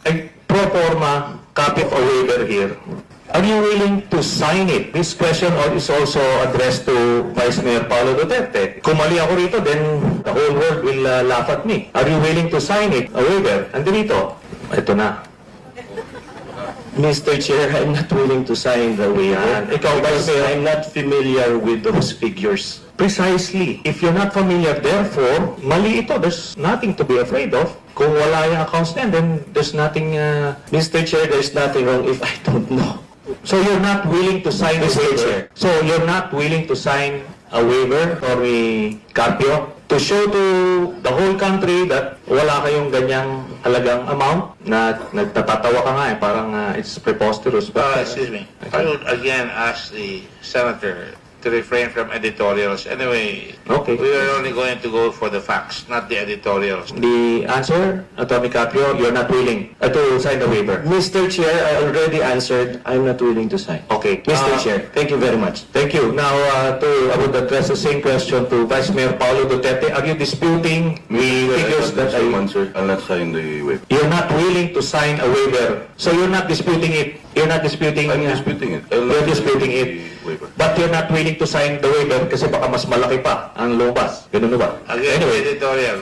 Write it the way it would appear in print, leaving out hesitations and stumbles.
a pro forma copy of a waiver here. Are you willing to sign it? This question is also addressed to Vice Mayor Paulo Duterte. Kung mali ako rito, then the whole world will laugh at me. Are you willing to sign it? A waiver. Andito. Ito na. Mr. Chair, I'm not willing to sign the waiver. Yan. Ikaw, Vice Mayor? I'm not familiar with those figures. Precisely. If you're not familiar, therefore, mali ito. There's nothing to be afraid of. Kung wala yung accounts na yan, then there's nothing... Mr. Chair, there's nothing wrong if I don't know. So you're not willing to sign a Mr. waiver? Chair. So you're not willing to sign a waiver or a Carpio to show to the whole country that wala kayong ganyang halagang amount na nagtatatawa ka nga eh, parang it's preposterous. But, Excuse me. I would again ask the senator to refrain from editorials. Anyway, Okay. we are only going to go for the facts, not the editorials. The answer, Atty. Carpio, you're not willing to sign the waiver. Mr. Chair, I already answered. I'm not willing to sign. Okay. Mr. Chair, thank you very much. Thank you. Now, I would address the same question to Vice Mayor Paulo Duterte. Are you disputing the figures that I... Sir, I'll not sign the waiver. You're not willing to sign a waiver. So you're not disputing it. You're not disputing... I'm disputing it. I'll You're not disputing sign it. the waiver. But you're not willing to sign the waiver kasi baka mas malaki pa ang lumabas. Ganun ba? Again, Anyway, editorial.